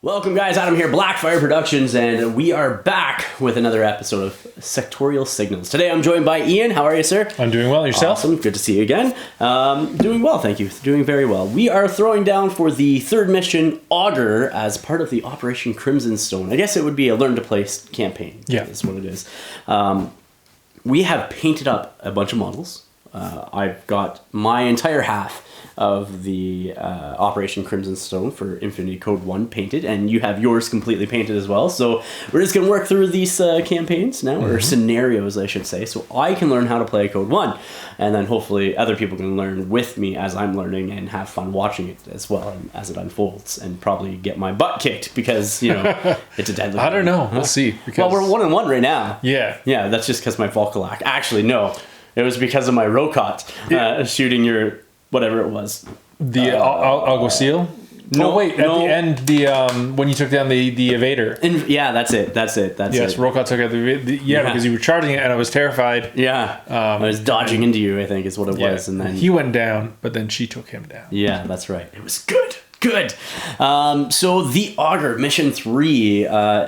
Welcome guys, Adam here, Blackfyre Productions, and we are back with another episode of Sectorial Signals. Today I'm joined by Ian. How are you, sir? I'm doing well. Yourself? Awesome. Good to see you again. Doing well, thank you. Doing very well. We are throwing down for the third mission, Auger, as part of the Operation Crimson Stone. I guess it would be a learn to play campaign. Yeah. Is what it is. We have painted up a bunch of models. I've got my entire half of the Operation Crimson Stone for Infinity CodeOne painted, and you have yours completely painted as well. So we're just going to work through these campaigns now, or scenarios, I should say, so I can learn how to play CodeOne, and then hopefully other people can learn with me as I'm learning and have fun watching it as well as it unfolds, and probably get my butt kicked because, you know, it's a deadly I don't know. We'll see. Well, we're 1-1 right now. Yeah. Yeah, that's just because my Volcalac. Actually, no. It was because of my Rokot shooting your... whatever it was. The Auger seal? No, wait. no. At the end, when you took down the evader. Yeah, that's it. Yes, Rokot took out because you were charging it, and I was terrified. Yeah, I was dodging into you, I think, is what it was, and then he went down, but then she took him down. Yeah, that's right. It was good. So the Auger mission 3.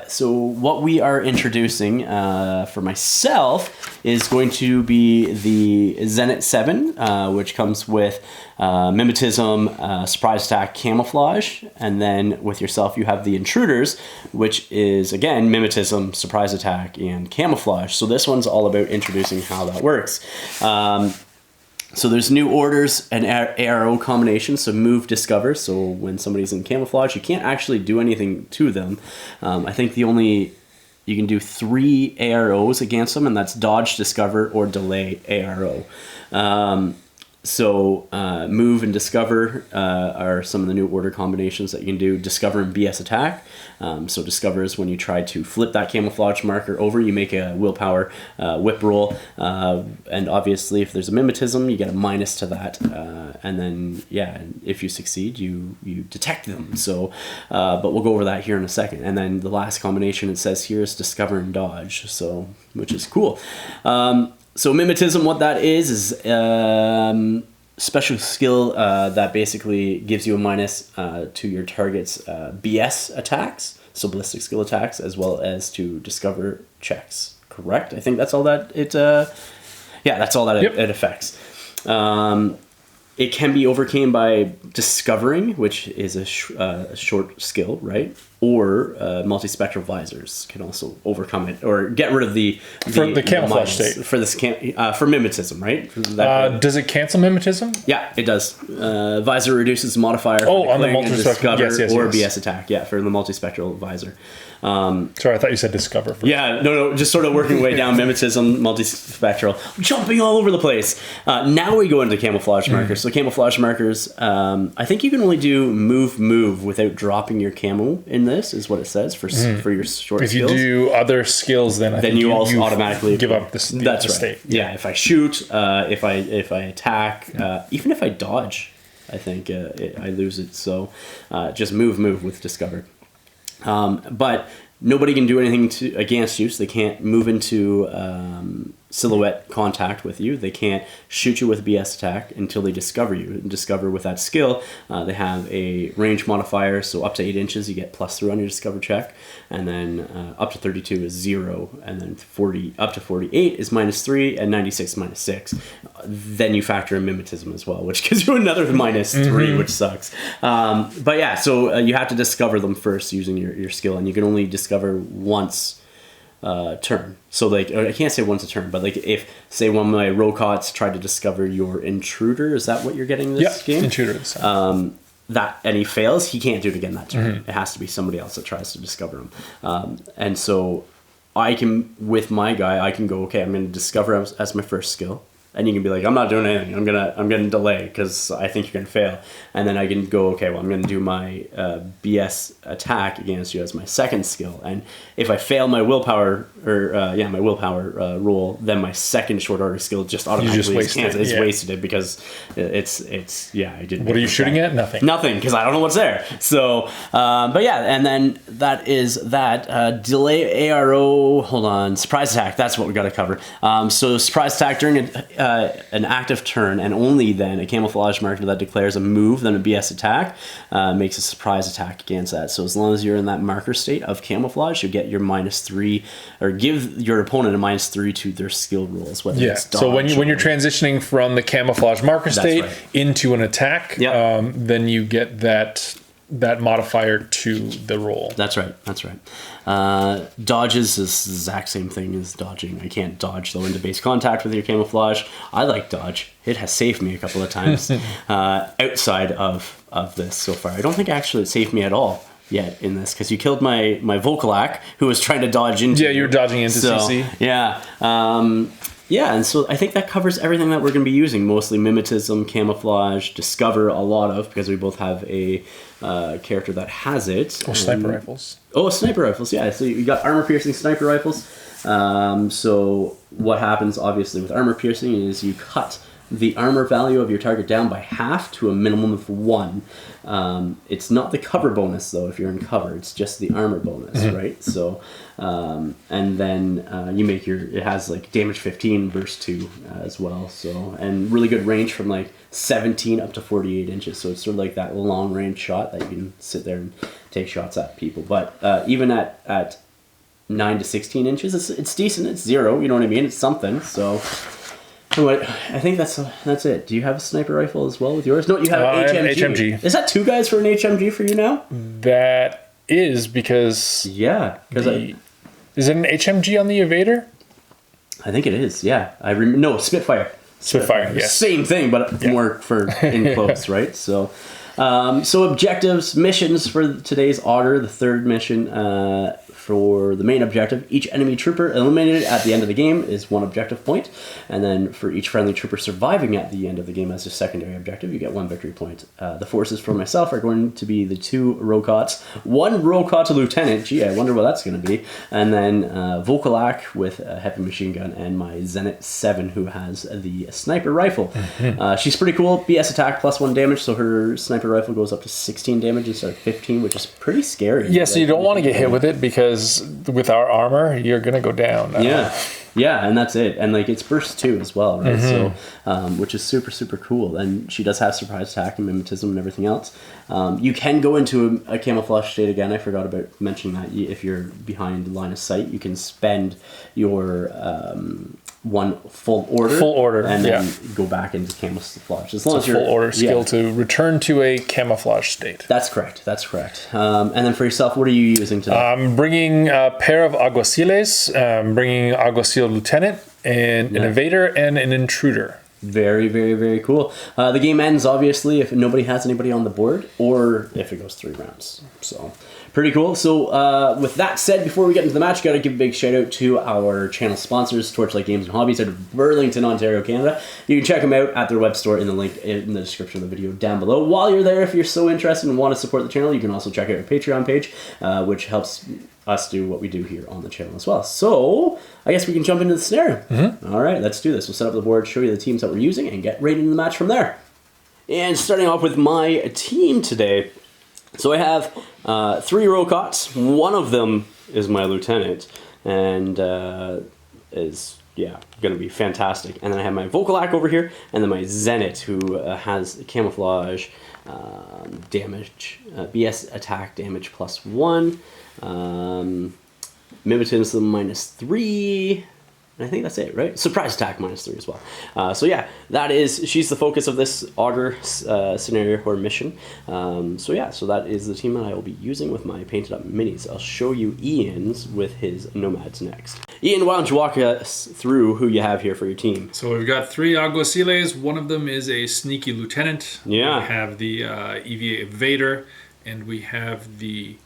So what we are introducing for myself is going to be the Zenith 7, which comes with mimetism, surprise attack, camouflage, and then with yourself you have the intruders, which is again mimetism, surprise attack, and camouflage. So this one's all about introducing how that works. So there's new orders and ARO combinations, so move, discover. So when somebody's in camouflage, you can't actually do anything to them. I think you can do 3 AROs against them, and that's dodge, discover, or delay ARO. So move and discover are some of the new order combinations that you can do. Discover and BS attack. So discover is when you try to flip that camouflage marker over, you make a willpower whip roll, and obviously if there's a mimetism, you get a minus to that, and then if you succeed, you detect them. So, but we'll go over that here in a second. And then the last combination it says here is discover and dodge. So, which is cool. So mimetism, what that is special skill that basically gives you a minus to your target's BS attacks, so ballistic skill attacks, as well as to discover checks. Correct? I think that's all that it. That's all that it affects. It can be overcame by discovering, which is a short skill, right? Or multispectral visors can also overcome it or get rid of the camouflage state for this for mimetism, right? Does it cancel mimetism? Yeah, it does. Visor reduces modifier. On the multispectral, or BS attack. Yeah, for the multispectral visor. Sorry, I thought you said discover first. Yeah, no, just sort of working way down mimetism, multispectral, jumping all over the place. Now we go into camouflage markers. So camouflage markers, I think you can only do move without dropping your camo in this, is what it says for your short skills. If you do other skills, then you also automatically give up the that's right. state. Yeah, if I shoot, if I attack, even if I dodge, I think I lose it. So just move with discover. But nobody can do anything against you, so they can't move into silhouette contact with you. They can't shoot you with a BS attack until they discover you. And discover with that skill, they have a range modifier, so up to 8 inches you get +3 on your discover check, and then up to 32 is 0, and then up to 48 is -3, and 96 -6. Then you factor in mimetism as well, which gives you another -3, which sucks. But yeah, so you have to discover them first using your skill, and you can only discover once turn. So like, I can't say once a turn, but like if, say, one of my Rokots tried to discover your intruder, is that what you're getting this game? Intruder. And he fails, he can't do it again that turn. It has to be somebody else that tries to discover him. And so I can, with my guy, I can go, okay, I'm going to discover as my first skill. And you can be like, I'm not doing anything. I'm gonna delay because I think you're gonna fail. And then I can go, okay, well, I'm gonna do my BS attack against you as my second skill. And if I fail my willpower roll, then my second short order skill just automatically wasted it because I didn't. What are you shooting at? Nothing, because I don't know what's there. So, but yeah, and then that is that delay ARO. Hold on, surprise attack. That's what we got to cover. So surprise attack during an active turn, and only then a camouflage marker that declares a move, then a BS attack, makes a surprise attack against that. So as long as you're in that marker state of camouflage, you get your -3, or give your opponent a -3 to their skill rolls. Whether it's dodge, so when you're transitioning from the camouflage marker state into an attack, then you get that modifier to the roll. That's right. Dodges is the exact same thing as dodging. I can't dodge though into base contact with your camouflage. I like dodge. It has saved me a couple of times outside of this so far. I don't think actually it saved me at all yet in this, because you killed my Vocalak, who was trying to dodge into. Yeah, you were dodging into CC. Yeah. Yeah, and so I think that covers everything that we're going to be using, mostly mimetism, camouflage, discover a lot of, because we both have a character that has it. Or sniper rifles. Oh, sniper rifles, yeah. So you got armor-piercing sniper rifles. So what happens, obviously, with armor-piercing is you cut the armor value of your target down by half to a minimum of 1. It's not the cover bonus, though, if you're in cover. It's just the armor bonus, right? So, and then you make it has like damage 15 burst 2 as well. So, and really good range from like 17 up to 48 inches. So it's sort of like that long range shot that you can sit there and take shots at people. But even at 9 to 16 inches, it's decent. It's 0, you know what I mean? It's something, so... I think that's it. Do you have a sniper rifle as well with yours? No, you have an HMG. Is that 2 guys for an HMG for you now? That is because... Yeah. Is it an HMG on the Evader? I think it is, yeah. No, Spitfire. Spitfire, yes. Same thing, but more for in close, right? So objectives, missions for today's Auger, the 3rd mission. For the main objective, each enemy trooper eliminated at the end of the game is 1 objective point, and then for each friendly trooper surviving at the end of the game as a secondary objective, you get 1 victory point. The forces for myself are going to be the 2 Rokots, 1 Rokot Lieutenant, gee, I wonder what that's going to be, and then Vocalak with a heavy machine gun, and my Zenit 7 who has the sniper rifle. She's pretty cool, BS attack plus 1 damage, so her sniper rifle goes up to 16 damage instead of 15, which is pretty scary. Yeah, so you don't want to get hit with it, because with our armor, you're gonna go down. Yeah, and that's it. And like it's burst 2 as well, right? So, which is super cool. And she does have surprise attack and mimetism and everything else. You can go into a camouflage state again. I forgot about mentioning that. If you're behind line of sight, you can spend your 1 full order, and then go back into camouflage. As long as you're full order skill to return to a camouflage state. That's correct. And then for yourself, what are you using today? I'm bringing a pair of Alguaciles. I'm bringing Alguacil Lieutenant and an Evader and an Intruder. Very cool. The game ends, obviously, if nobody has anybody on the board, or if it goes 3 rounds. So, pretty cool. So, with that said, before we get into the match, got to give a big shout out to our channel sponsors, Torchlight Games and Hobbies out of Burlington, Ontario, Canada. You can check them out at their web store in the link in the description of the video down below. While you're there, if you're so interested and want to support the channel, you can also check out our Patreon page, which helps us do what we do here on the channel as well. So, I guess we can jump into the scenario. All right, let's do this. We'll set up the board, show you the teams that we're using, and get right into the match from there. And starting off with my team today. So I have 3 Rokots. 1 of them is my Lieutenant, and is going to be fantastic. And then I have my Vocalak over here, and then my Zenit, who has camouflage, damage, BS attack damage plus 1, mimetism minus 3, and I think that's it, right? Surprise attack minus 3 as well. So yeah, she's the focus of this Auger scenario or mission. So that is the team that I will be using with my painted up minis. I'll show you Ian's with his Nomads next. Ian, why don't you walk us through who you have here for your team? So we've got 3 Alguaciles. One of them is a sneaky lieutenant. Yeah. We have the EVA Evader, and we have the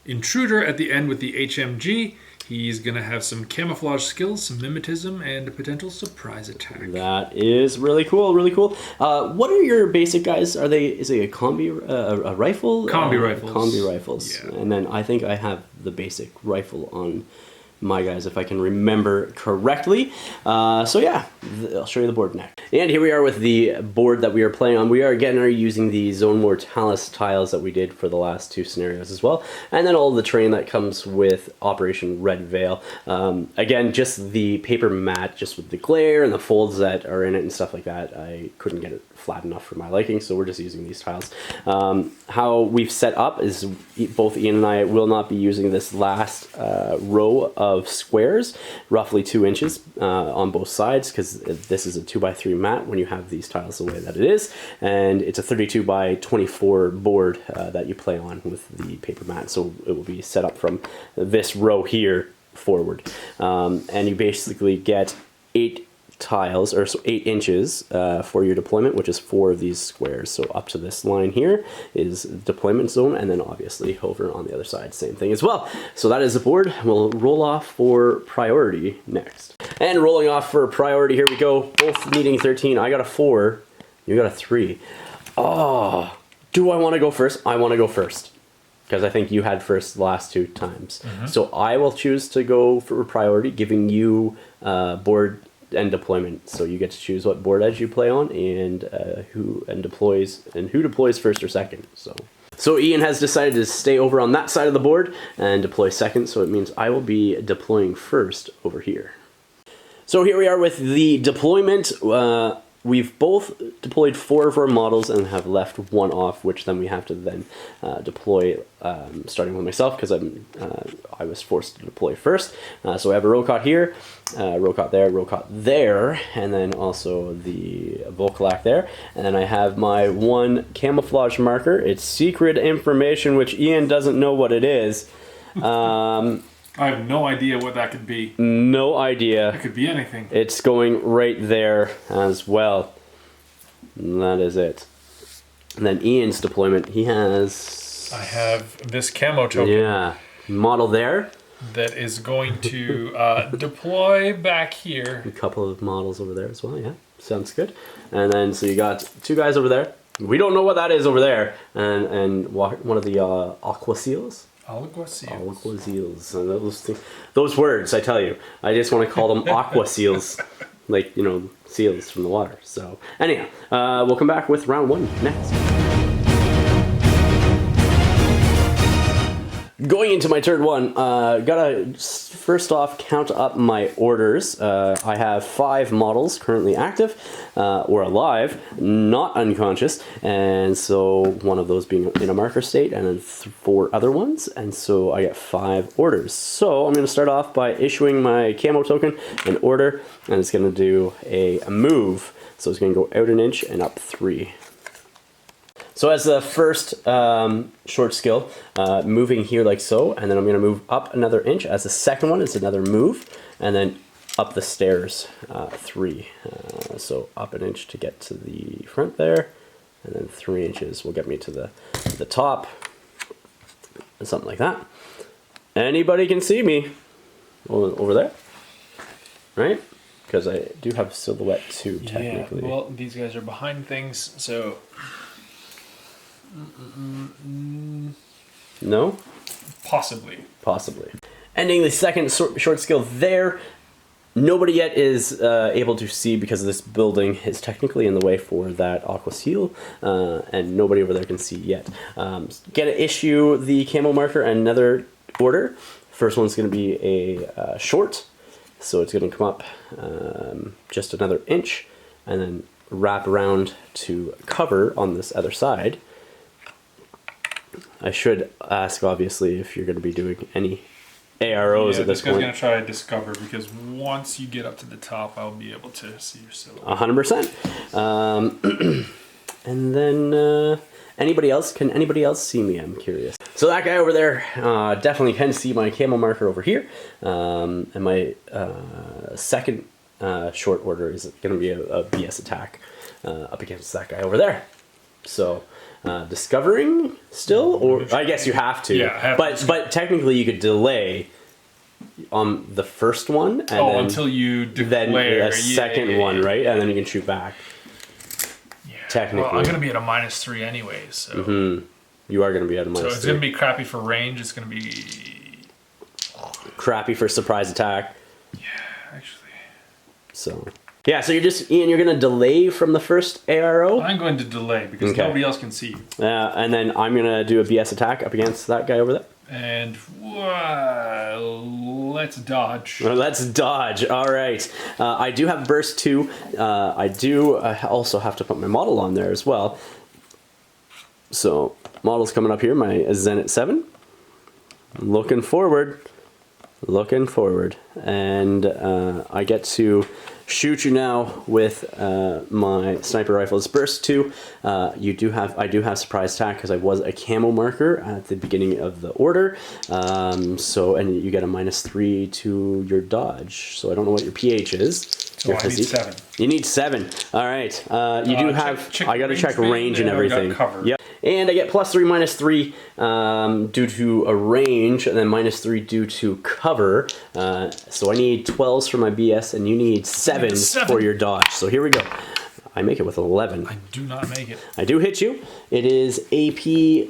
Intruder at the end with the HMG. He's going to have some camouflage skills, some mimetism, and a potential surprise attack. That is really cool, really cool. What are your basic guys? Is it a combi, a rifle? Combi rifles. Combi rifles. Yeah. And then I think I have the basic rifle on my guys, if I can remember correctly. So yeah, I'll show you the board next. And here we are with the board that we are playing on. We are again using the Zone Mortalis tiles that we did for the last 2 scenarios as well. And then all the terrain that comes with Operation Red Veil. Again, just the paper mat, just with the glare and the folds that are in it and stuff like that. I couldn't get it flat enough for my liking, so we're just using these tiles. How we've set up is both Ian and I will not be using this last row of squares, roughly 2 inches on both sides, because this is a 2x3 mat when you have these tiles the way that it is, and it's a 32 by 24 board that you play on with the paper mat, so it will be set up from this row here forward, and you basically get 8 tiles, or so 8 inches for your deployment, which is 4 of these squares. So up to this line here is deployment zone, and then obviously over on the other side, same thing as well. So that is the board. We'll roll off for priority next. And rolling off for priority, here we go. Both needing 13. I got a 4. You got a 3. Oh, do I want to go first? I want to go first, because I think you had first the last 2 times. So I will choose to go for priority, giving you board and deployment. So you get to choose what board edge you play on, and who deploys first or second. So Ian has decided to stay over on that side of the board and deploy second. So it means I will be deploying first over here. So here we are with the deployment. We've both deployed 4 of our models and have left 1 off, which then we have to then deploy, starting with myself, because I was forced to deploy first. So I have a Rokot here, Rokot there, and then also the Volkalak there. And then I have my 1 camouflage marker. It's secret information, which Ian doesn't know what it is. I have no idea what that could be. No idea. It could be anything. It's going right there as well. And that is it. And then Ian's deployment, he has... I have this camo token. Yeah. Model there. That is going to deploy back here. A couple of models over there as well, yeah. Sounds good. And then, so you got 2 guys over there. We don't know what that is over there. And one of the aqua seals. Alguacils. And those words, I tell you. I just want to call them aqua seals. Like, seals from the water. So, anyhow, we'll come back with round 1 next. Going into my turn 1, gotta first off count up my orders. I have 5 models currently active, or alive, not unconscious, and so one of those being in a marker state, and then 4 other ones, and so I get 5 orders. So I'm going to start off by issuing my camo token, an order, and it's going to do a move. So it's going to go out 1 inch and up 3. So as the first short skill, moving here like so, and then I'm going to move up another inch. As the second one, it's another move, and then up the stairs 3. So up 1 inch to get to the front there, and then 3 inches will get me to the top, something like that. Anybody can see me over there, right? Because I do have silhouette too, technically. Yeah, well, these guys are behind things, so... No? Possibly. Ending the second short skill there. Nobody yet is able to see, because this building is technically in the way for that aqua seal, and nobody over there can see yet. Gonna issue the camo marker and another order. First one's gonna be a short, so it's gonna come up just another inch, and then wrap around to cover on this other side. I should ask, obviously, if you're going to be doing any AROs at this point. This guy's going to try to discover, because once you get up to the top, I'll be able to see your silhouette. 100%. And then, anybody else? Can anybody else see me? I'm curious. So that guy over there definitely can see my camo marker over here. And my second short order is going to be a BS attack up against that guy over there. So... discovering still, or I guess you have to. Yeah, but technically you could delay on the first one, and then until you declare then a second one, right? And then you can shoot back. Yeah. Technically, well, I'm gonna be at a -3 anyways, so you are gonna be at a -3. So it's gonna be crappy for range. It's gonna be crappy for surprise attack. Yeah, actually. So Yeah, so Ian, you're going to delay from the first ARO. I'm going to delay because nobody else can see you. And then I'm going to do a BS attack up against that guy over there. And let's dodge. Well, let's dodge. All right. I do have burst 2. I do also have to put my model on there as well. So model's coming up here, my Zenit 7. Looking forward. And I get to shoot you now with my sniper rifle. It's burst 2. I do have surprise attack because I was a camo marker at the beginning of the order. And you get a -3 to your dodge. So I don't know what your PH is. So I need 7. You need 7. All right. You do have. I got to check range and everything. Yep. And I get +3, -3 due to a range, and then -3 due to cover. So I need 12s for my BS, and you need 7s for your dodge. So here we go. I make it with 11. I do not make it. I do hit you. It is AP.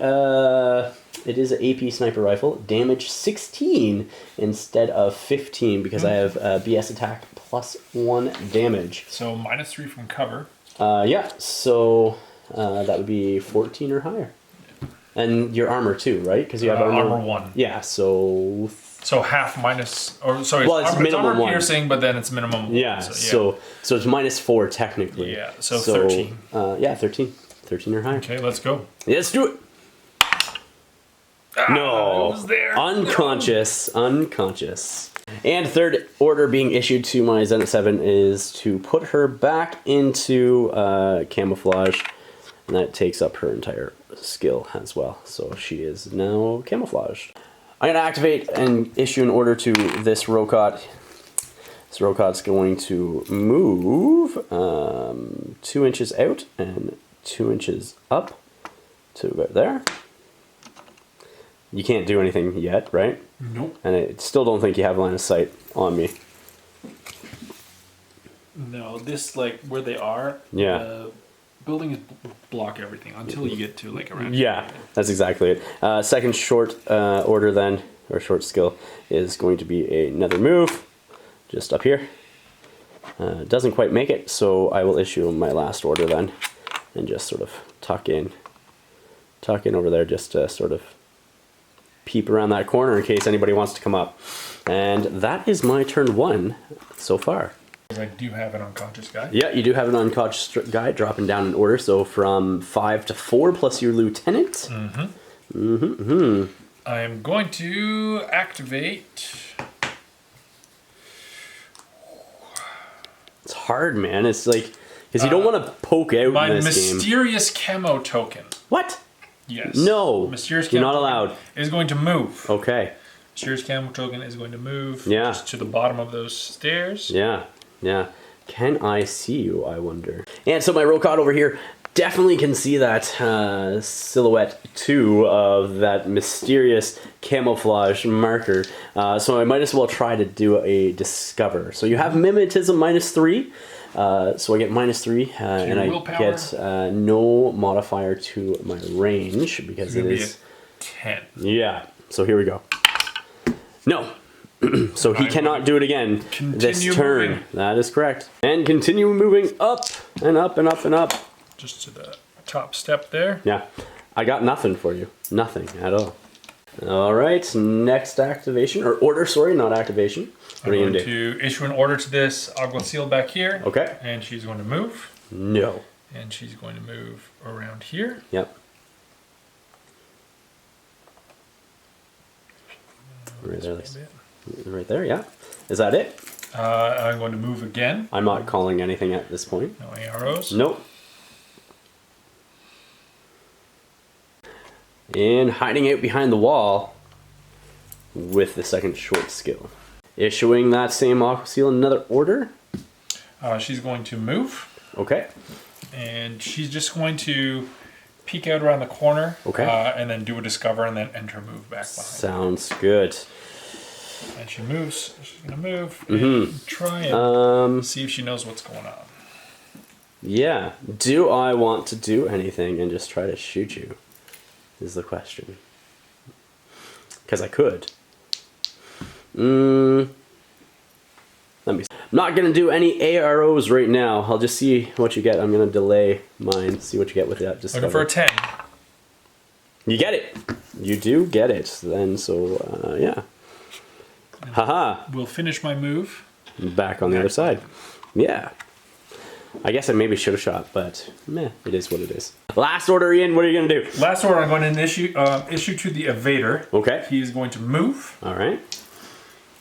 It is an AP sniper rifle. Damage 16 instead of 15 because I have BS attack +1 damage. So -3 from cover. Yeah. So. That would be 14 or higher. And your armor too, right? Because you have armor 1. Yeah, so half minus, or sorry, it's minimum armor 1. piercing, but then it's minimum 1. Yeah, so it's -4 technically. Yeah, so 13. Yeah, 13 or higher. Okay, let's go. Let's do it. No, it was there. Unconscious. And third order being issued to my Zenit 7 is to put her back into camouflage. And that takes up her entire skill as well. So she is now camouflaged. I'm going to activate and issue an order to this Rokot. This Rokot's going to move 2 inches out and 2 inches up to about there. You can't do anything yet, right? Nope. And I still don't think you have line of sight on me. No, this, like, where they are, buildings block everything until you get to, like, around. Yeah, that's exactly it. Second short order then, or short skill, is going to be another move, just up here. Doesn't quite make it, so I will issue my last order then, and just sort of tuck in over there, just to sort of peep around that corner in case anybody wants to come up. And that is my turn 1 so far. I do have an unconscious guy. Yeah, you do have an unconscious guy dropping down in order, so from 5 to 4 plus your lieutenant. I am going to activate. It's hard, man. It's like, because you don't want to poke out my in this game. mysterious camo token. What? Yes. No. Mysterious You're camo not allowed. is going to move. Okay. Mysterious camo token is going to move just to the bottom of those stairs. Yeah. Can I see you, I wonder? And so my Rokot over here definitely can see that silhouette too of that mysterious camouflage marker. So I might as well try to do a discover. So you have mimetism -3. So I get -3, and I get no modifier to my range because it is 10. Yeah. So here we go. No. So he cannot do it again this turn. Moving. That is correct. And continue moving up and up and up and up. Just to the top step there. Yeah. I got nothing for you. Nothing at all. All right. Next activation, or order, sorry, not activation. What are you going to issue an order to this Alguacil back here. Okay. And she's going to move. No. And she's going to move around here. Yep. Right there. Right there, yeah. Is that it? I'm going to move again. I'm not calling anything at this point. No arrows. Nope. And hiding out behind the wall with the second short skill. Issuing that same Aquaseal another order. She's going to move. Okay. And she's just going to peek out around the corner. Okay. And then do a discover and then enter move back behind. Sounds good. And she moves. She's going to move and try and see if she knows what's going on. Yeah. Do I want to do anything and just try to shoot you? Is the question. Because I could. I'm not going to do any AROs right now. I'll just see what you get. I'm going to delay mine, see what you get with that. Looking for a 10. You get it. You do get it. Then, so, yeah. Haha. We'll finish my move. Back on the other side. Yeah. I guess I maybe should have shot, but meh, it is what it is. Last order, Ian, what are you going to do? Last order, I'm going to issue to the Evader. Okay. He's going to move. All right.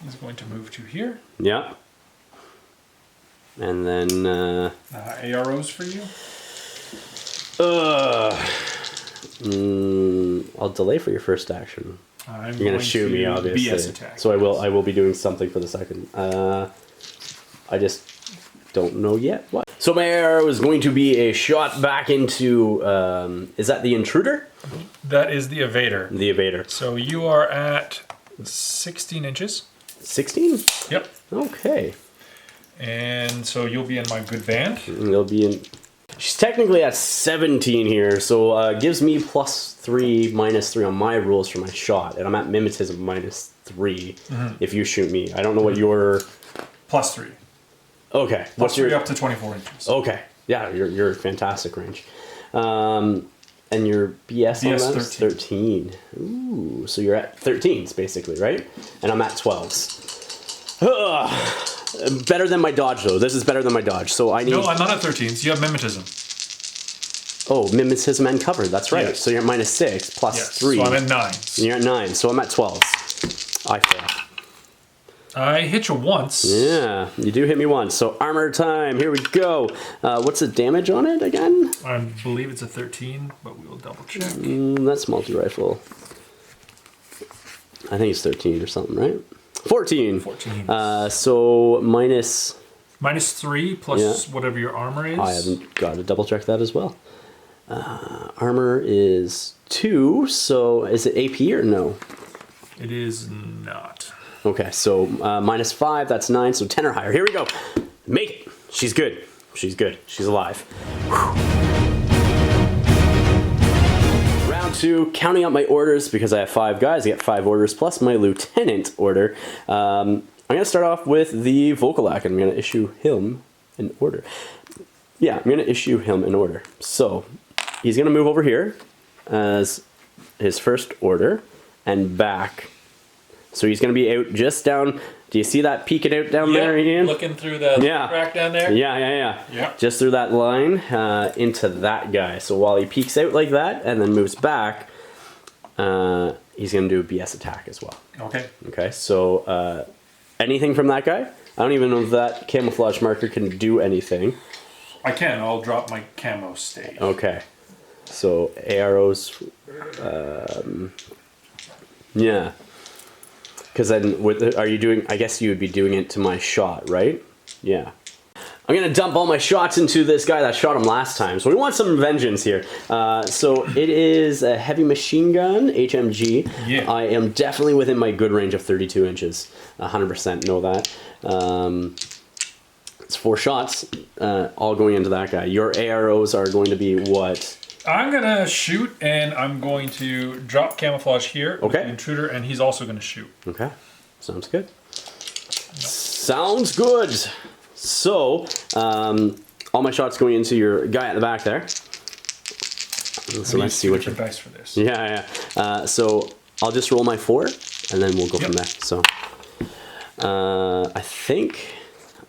He's going to move to here. Yeah. And then... AROs for you? I'll delay for your first action. You're going to shoot me, obviously. BS attack. So I will be doing something for the second. I just don't know yet what. So my arrow is going to be a shot back into, is that the intruder? That is the Evader. The Evader. So you are at 16 inches. 16? Yep. Okay. And so you'll be in my good band. You'll be in... She's technically at 17 here, so gives me +3, -3 on my rules for my shot, and I'm at mimetism -3 if you shoot me. I don't know what your... +3. Okay. What's your... up to 24 inches. Okay. Yeah, you're fantastic range. And your BS on that is 13. Ooh, so you're at 13s basically, right? And I'm at 12s. Better than my dodge though. This is better than my dodge. So I need... No, I'm not at 13s. You have mimetism. Oh, mimetism and cover. That's right. Yes. So you're at -6 plus 3. So I'm at 9s. You're at 9. So I'm at 12s. I fail. I hit you once. Yeah, you do hit me once. So armor time. Here we go. What's the damage on it again? I believe it's a 13, but we will double check. That's multi-rifle. I think it's 13 or something, right? 14. 14. So minus... -3 plus whatever your armor is. I haven't got to double check that as well. Armor is 2, so is it AP or no? It is not. Okay, so -5, that's 9, so 10 or higher. Here we go. Make it. She's good. She's good. She's alive. Whew. Round 2, counting out my orders because I have 5 guys. I get 5 orders plus my lieutenant order. I'm going to start off with the Volkolak, and I'm going to issue him an order. Yeah, I'm going to issue him an order. So, he's going to move over here as his first order and back. So he's going to be out just down. Do you see that peeking out down there, Ian? Looking through the crack down there? Yeah. Just through that line into that guy. So while he peeks out like that and then moves back, he's going to do a BS attack as well. Okay. Okay, so anything from that guy? I don't even know if that camouflage marker can do anything. I can. I'll drop my camo stage. Okay. So arrows. Yeah. Because then, are you doing... I guess you would be doing it to my shot, right? Yeah. I'm going to dump all my shots into this guy that shot him last time. So we want some vengeance here. So it is a heavy machine gun, HMG. Yeah. I am definitely within my good range of 32 inches. 100% know that. It's 4 shots, all going into that guy. Your AROs are going to be what? I'm going to shoot, and I'm going to drop camouflage here with the intruder, and he's also going to shoot. Okay. Sounds good. Sounds good. So, all my shots going into your guy at the back there. So let's see what you... dice for this. Yeah. So I'll just roll my 4, and then we'll go from there. So, I think...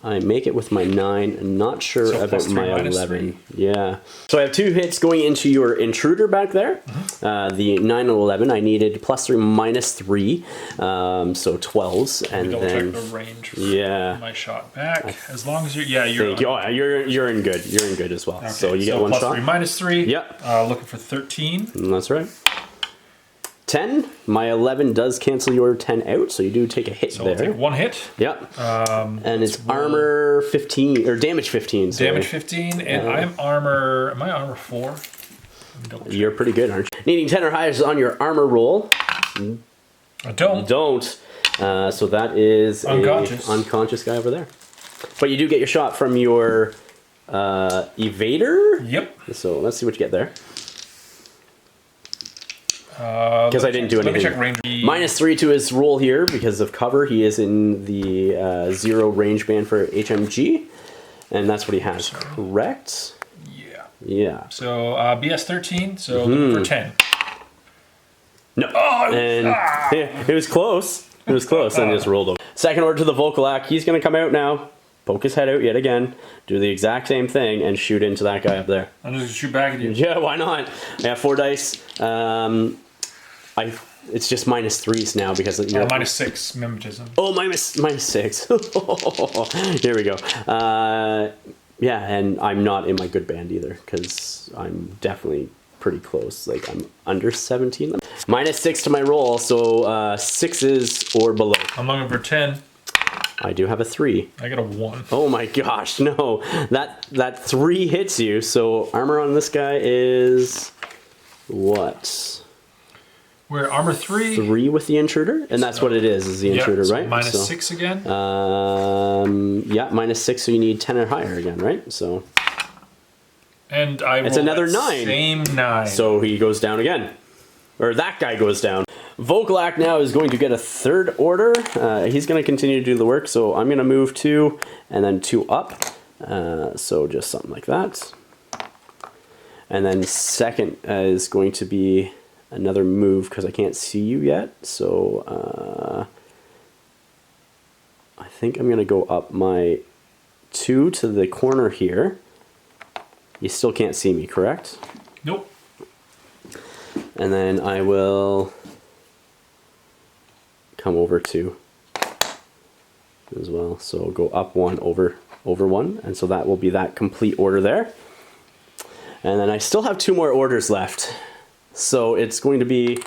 I make it with my 9. I'm not sure about my 11. Yeah. So I have 2 hits going into your intruder back there. The 9 and 11. I needed +3, -3. So 12s, and then check the range for my shot back. As long as you're you're in good. You're in good as well. Okay. So you get 1 shot. +3, -3. Yep. Looking for 13. That's right. 10. My 11 does cancel your 10 out, so you do take a hit there. So I'll take 1 hit. Yep. And it's armor 15, or damage 15. Sorry. Damage 15, and I'm armor... Am I armor 4? You're pretty good, aren't you? Needing 10 or higher on your armor roll. I don't. So that is unconscious. An unconscious guy over there. But you do get your shot from your evader? Yep. So let's see what you get there. Because I didn't do anything. Let me check range. -3 to his roll here because of cover. He is in the 0 range band for HMG, and that's what he has. Correct. Yeah. Yeah. So BS 13. So looking for 10. No. Oh, and it was close. It was close, and just rolled over. Second order to the Volkalak. He's going to come out now, poke his head out yet again, do the exact same thing, and shoot into that guy up there. I'm just going to shoot back at you. Yeah, why not? I have 4 dice. It's just -3s now because you're -6 mimetism. Oh, -6. Here we go. Yeah, and I'm not in my good band either because I'm definitely pretty close. Like I'm under 17. -6 to my roll, so 6s or below. I'm looking for 10. I do have a 3. I got a 1. Oh my gosh, no. That 3 hits you, so armor on this guy is what? We're armor 3. 3 with the intruder, and that's what it is the intruder, so right? -6 again. Yeah, -6, so you need 10 or higher again, right? So. And it's another 9. Same 9. So he goes down again, or that guy goes down. Volkalak now is going to get a 3rd order. He's going to continue to do the work, so I'm going to move 2 and then 2 up. So just something like that. And then second is going to be another move because I can't see you yet. So I think I'm going to go up my 2 to the corner here. You still can't see me, correct? Nope. And then I will come over 2 as well. So go up 1 over 1, and so that will be that complete order there. And then I still have 2 more orders left. So it's going to be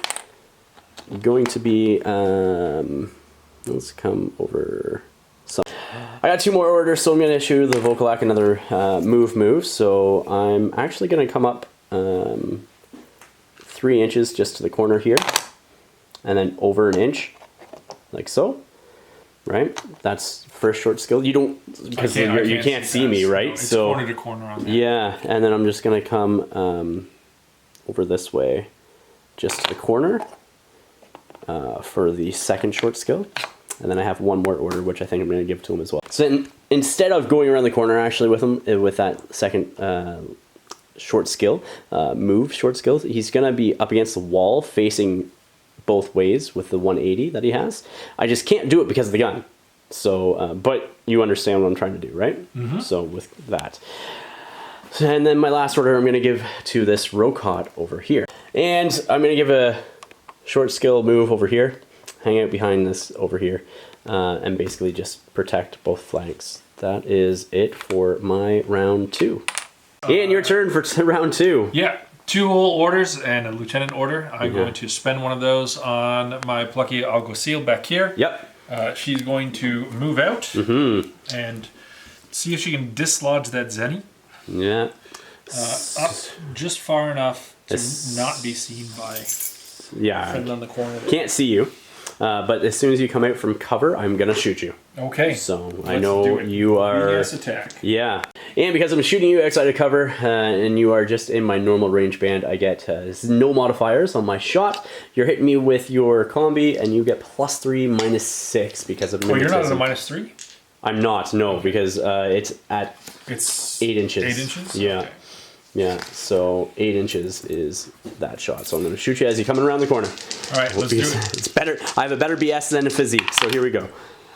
let's come over. So I got 2 more orders, so I'm going to issue the Volkalak another move. So I'm actually going to come up 3 inches just to the corner here, and then over an inch, like so. Right? That's first short skill. You don't, because you can't see me, right? No, it's so corner to corner on that. Yeah, and then I'm just going to come over this way, just to the corner for the second short skill. And then I have 1 more order, which I think I'm going to give to him as well. So instead of going around the corner actually with him, with that second short skill, short skill, he's going to be up against the wall facing both ways with the 180 that he has. I just can't do it because of the gun. So, but you understand what I'm trying to do, right? Mm-hmm. So with that. And then my last order I'm going to give to this Rokot over here. And I'm going to give a short skill move over here. Hang out behind this over here, and basically just protect both flanks. That is it for my round 2. Ian, your turn for round 2. Yeah, 2 whole orders and a lieutenant order. I'm going to spend one of those on my plucky Alguacil back here. Yep. She's going to move out and see if she can dislodge that Zenny. Yeah. Up just far enough to not be seen by friend on the corner. Can't see you. But as soon as you come out from cover, I'm going to shoot you. Okay. So I know you are... Yes, attack. Yeah. And because I'm shooting you outside of cover, and you are just in my normal range band, I get no modifiers on my shot. You're hitting me with your combi, and you get +3, -6 because of... Oh, you're not at a -3? I'm not, no, because it's 8 inches. 8 inches? Yeah. Okay. Yeah, so 8 inches is that shot. So I'm going to shoot you as you're coming around the corner. All right, let's do it. It's better. I have a better BS than a physique, so here we go.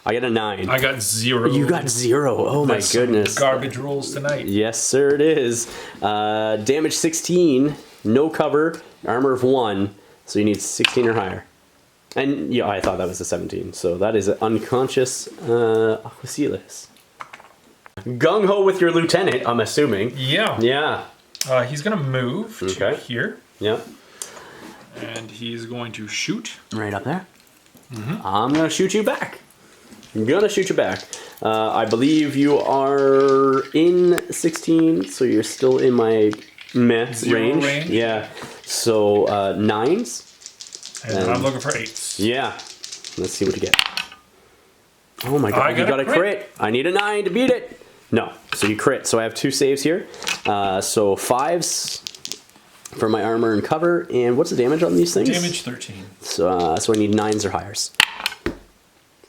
I got a 9. I got 0. You got 0. Oh my goodness. Garbage rolls tonight. Yes, sir, it is. Damage 16, no cover, armor of 1, so you need 16 or higher. And yeah, I thought that was a 17. So that is an unconscious Aquasilis. Gung ho with your lieutenant, I'm assuming. Yeah. Yeah. He's going to move to here. Yep. And he's going to shoot. Right up there. I'm going to shoot you back. I'm going to shoot you back. I believe you are in 16, so you're still in my range. Yeah. So 9s. And I'm looking for 8s. Yeah. Let's see what you get. Oh my god, you got a crit. I need a 9 to beat it. No, so you crit. So I have 2 saves here. So 5s. for my armor and cover. And what's the damage on these things? Damage 13. So I need 9s or highers.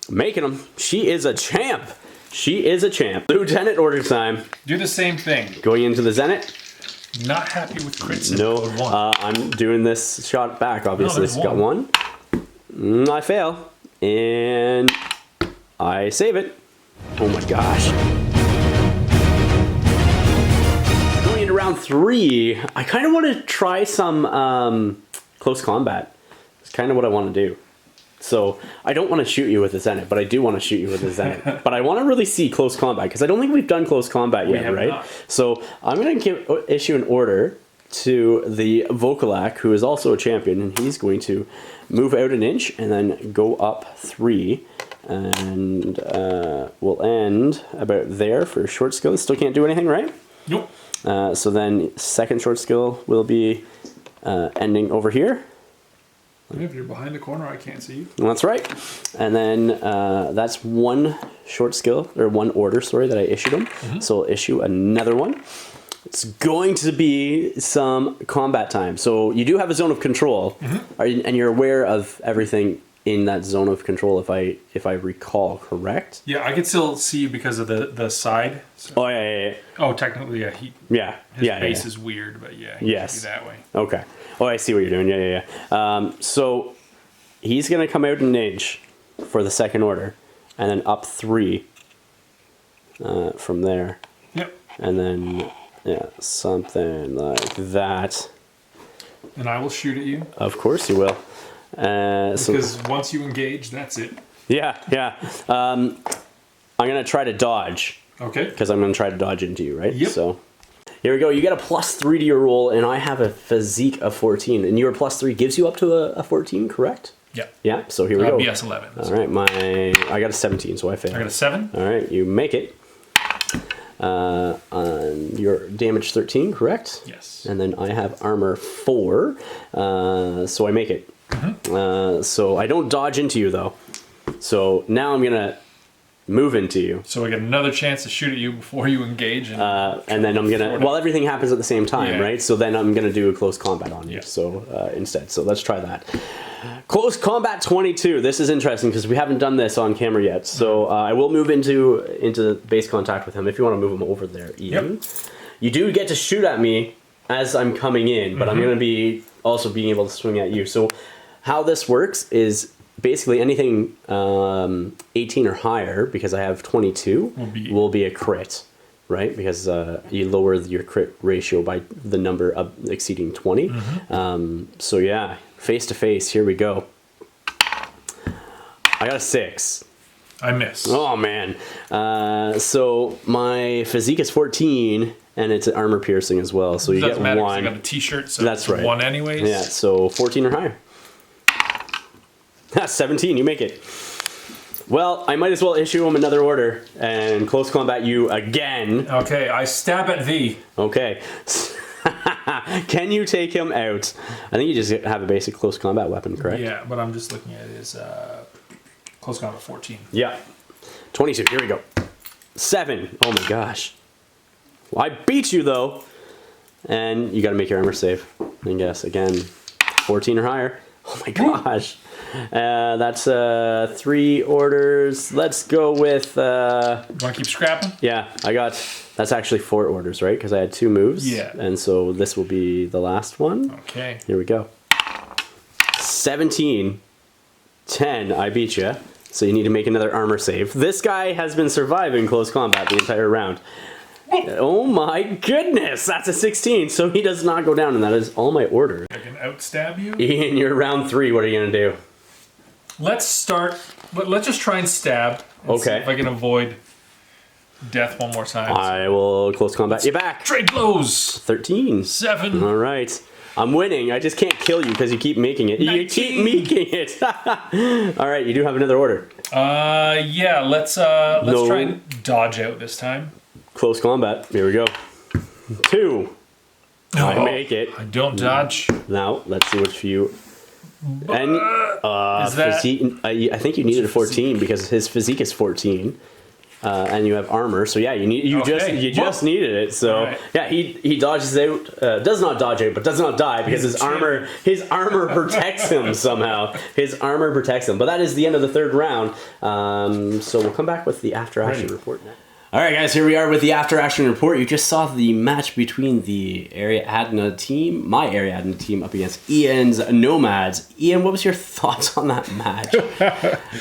Making them. She is a champ. She is a champ. Lieutenant order time. Do the same thing. Going into the Zenit. Not happy with crits in No, code 1. I'm doing this shot back, obviously. No, Got one. I fail. And I save it. Oh my gosh. Going into round 3, I kind of want to try some close combat. It's kind of what I want to do. So I don't want to shoot you with the Zenit, but I do want to shoot you with the Zenit. But I want to really see close combat, because I don't think we've done close combat yet, right? Not. So I'm going to issue an order to the Vocalac, who is also a champion, and he's going to move out an inch and then go up 3. And we'll end about there for short skill. Still can't do anything, right? Nope. So then second short skill will be ending over here. If you're behind the corner, I can't see you. Well, that's right. And then that's one short skill, or one order, sorry, that I issued him. So I'll issue another one. It's going to be some combat time. So you do have a zone of control, and you're aware of everything in that zone of control, if I recall correct. Yeah, I can still see you because of the side. So. Oh, yeah. Oh, technically, yeah. His base is weird, but yeah, he should be that way. Okay. Oh, I see what you're doing. Yeah. So he's going to come out an inch for the second order, and then up 3 from there. Yep. And then, yeah, something like that. And I will shoot at you. Of course you will. Because once you engage, that's it. Yeah. I'm going to try to dodge. Okay. Because I'm going to try to dodge into you, right? Yep. So here we go. You get a +3 to your roll, and I have a physique of 14. And your +3 gives you up to a 14, correct? Yeah. Yeah, so here we go. BS 11. All right, I got a 17, so I failed. I got a 7. All right, you make it. On your damage 13, correct? Yes. And then I have armor 4, so I make it. So I don't dodge into you, though. So now I'm going to move into you. So I get another chance to shoot at you before you engage. And then I'm going to... Well, everything happens at the same time, right? So then I'm going to do a close combat on you instead. So let's try that. Close combat 22. This is interesting because we haven't done this on camera yet. So I will move into base contact with him if you want to move him over there, Ian. Yep. You do get to shoot at me as I'm coming in, but I'm going to be also being able to swing at you. So how this works is basically anything 18 or higher, because I have 22, will be a crit, right? Because you lower your crit ratio by the number of exceeding 20. So yeah, face to face, here we go. I got a 6. I miss. Oh man. So my physique is 14, and it's an armor piercing as well. So you get 1. I got a t-shirt, so that's right. 1 anyways. Yeah, so 14 or higher. 17, you make it. Well, I might as well issue him another order and close combat you again. Okay, I stab at thee. Okay. Can you take him out? I think you just have a basic close combat weapon, correct? Yeah, but I'm just looking at his close combat 14. Yeah. 22, here we go. 7, oh my gosh. Well, I beat you though. And you gotta make your armor save. I guess, again, 14 or higher. Oh my gosh. That's 3 orders. Let's go with... You want to keep scrapping? Yeah, that's actually 4 orders, right? Because I had 2 moves. Yeah. And so this will be the last one. Okay. Here we go. 17. 10, I beat you. So you need to make another armor save. This guy has been surviving close combat the entire round. Oh my goodness, that's a 16, so he does not go down, and that is all my orders. I can outstab you. Ian, you're round 3, what are you going to do? Let's just try and stab. And see if I can avoid death one more time. I will close combat you back. Trade blows. 13. 7. All right. I'm winning. I just can't kill you because you keep making it. 19. You keep making it. All right, you do have another order. Yeah, let's try and dodge out this time. Close combat. Here we go. 2. I make it. I don't dodge. Now, let's see what you... And is that... physique, I think you needed a 14 because his physique is 14. and you have armor. So yeah, you just needed it. So right. yeah, he dodges out, does not dodge out, but does not die because his armor protects him somehow. His armor protects him. But that is the end of the third round. So we'll come back with the after action report now. All right, guys, here we are with the after action report. You just saw the match between the Ariadna team, my Ariadna team, up against Ian's Nomads. Ian, what was your thoughts on that match?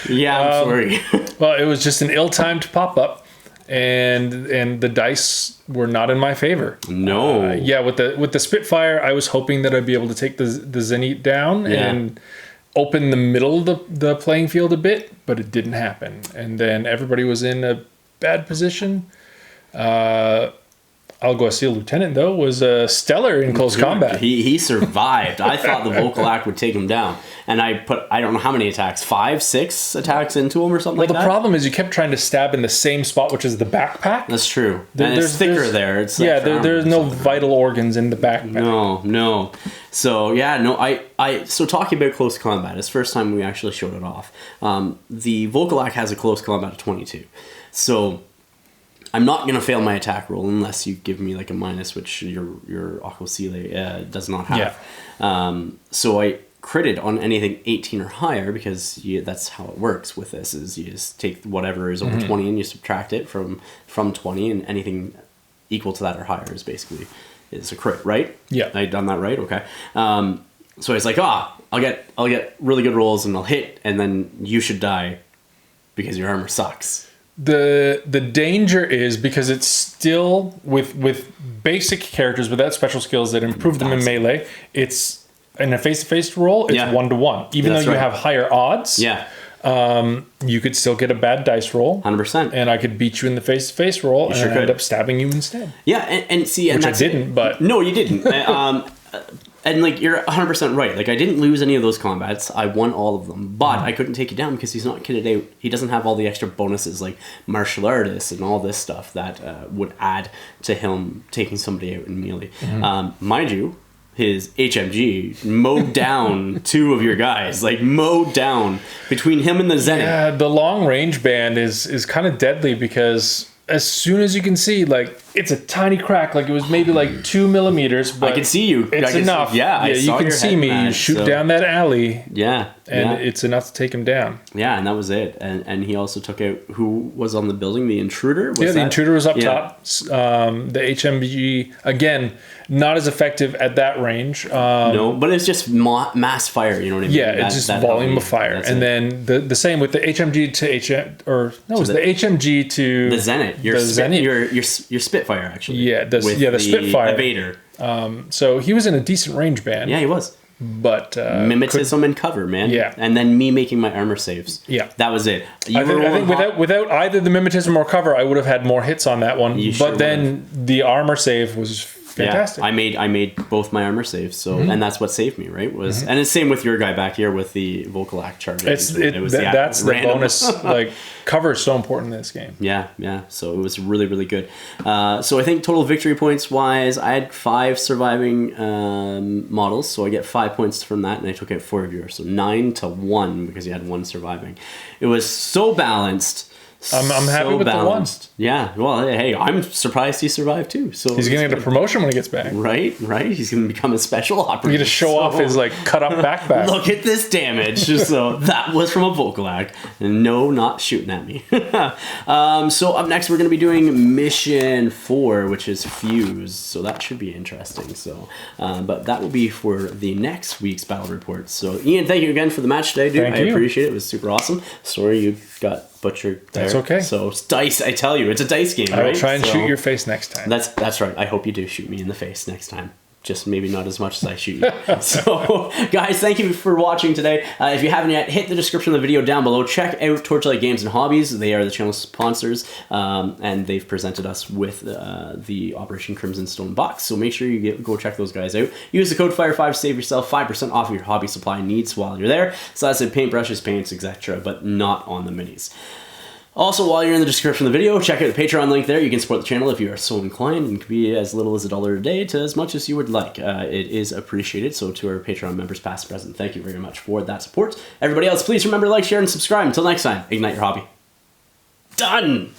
Yeah, I'm sorry. Well, it was just an ill-timed pop-up, and the dice were not in my favor. No. Yeah, with the Spitfire, I was hoping that I'd be able to take the Zenith down and open the middle of the playing field a bit, but it didn't happen. And then everybody was in a bad position. Alguacil Lieutenant, though, was stellar in close combat. He survived. I thought the Volkolak would take him down. And I don't know how many attacks, 5, 6 attacks into him or something like that? Well, the problem is you kept trying to stab in the same spot, which is the backpack. That's true. And it's thicker there. It's like there's no vital organs in the backpack. No. So, so talking about close combat, it's the first time we actually showed it off. The Volkolak has a close combat of 22. So I'm not going to fail my attack roll unless you give me like a minus, which your Aquacile does not have. Yeah. So I critted on anything 18 or higher because that's how it works with this, is you just take whatever is over 20 and you subtract it from 20, and anything equal to that or higher is a crit, right? Yeah. I done that right? Okay. So it's like, I'll get really good rolls and I'll hit, and then you should die because your armor sucks. The danger is because it's still with basic characters without special skills that improve them in melee. It's in a face-to-face roll. It's 1-to-1, even though you have higher odds. Yeah. You could still get a bad dice roll. 100%. And I could beat you in the face-to-face roll, and I end up stabbing you instead. Yeah, and see, and which I didn't, but no, you didn't. And like, you're 100% right. Like, I didn't lose any of those combats. I won all of them, but I couldn't take you down because he's not kitted out. He doesn't have all the extra bonuses like martial artists and all this stuff that would add to him taking somebody out in melee. Mind you, his HMG mowed down 2 of your guys, like mowed down between him and the Zenith. Yeah, the long range band is kind of deadly because as soon as you can see, like, it's a tiny crack, like it was maybe like 2 millimeters, but I can see you. It's enough. You can see me. You shoot down that alley. It's enough to take him down. Yeah, and that was it. And he also took out who was on the building, the intruder. The intruder was up top. The HMG, again, not as effective at that range. No, but it's just mass fire. You know what I mean? Yeah, it's just volume of fire. And then the same with the HMG to the HMG to the Zenith. Your Spitfire, actually. Yeah, the Spitfire. Evader. So he was in a decent range band. Yeah, he was. But mimetism and cover, man. Yeah. And then me making my armor saves. Yeah. That was it. I think without either the mimetism or cover, I would have had more hits on that one. But then the armor save was fantastic. Yeah, I made both my armor saves, so and that's what saved me, right? And it's same with your guy back here with the Volkolak charge. That's the bonus. Like, cover is so important in this game. Yeah. So it was really, really good. So I think total victory points wise, I had 5 surviving models, so I get 5 points from that, and I took out 4 of yours, so 9-1 because you had 1 surviving. It was so balanced. I'm happy with balanced. The 1. Yeah, well, hey, I'm surprised he survived too. So he's gonna get a promotion when he gets back. Right. He's gonna become a special operative. You get to show off his like cut up backpack. Look at this damage. So that was from a Volkolak, and no, not shooting at me. So up next, we're gonna be doing mission 4, which is Fuse. So that should be interesting. So, but that will be for the next week's battle report. So Ian, thank you again for the match today, dude. Thank you. I appreciate it. It was super awesome. Sorry you got butchered there. That's okay. So it's dice, I tell you, it's a dice game. I will try and shoot your face next time. That's right. I hope you do shoot me in the face next time. Just maybe not as much as I shoot you. So, guys, thank you for watching today. If you haven't yet, hit the description of the video down below. Check out Torchlight Games and Hobbies. They are the channel sponsors, and they've presented us with the Operation Crimson Stone box. So make sure you go check those guys out. Use the code FIRE5 to save yourself 5% off of your hobby supply needs while you're there. So that's it, paintbrushes, paints, etc., but not on the minis. Also, while you're in the description of the video, check out the Patreon link there. You can support the channel if you are so inclined, and it can be as little as $1 a day to as much as you would like. It is appreciated. So to our Patreon members, past and present, thank you very much for that support. Everybody else, please remember to like, share, and subscribe. Until next time, ignite your hobby. Done!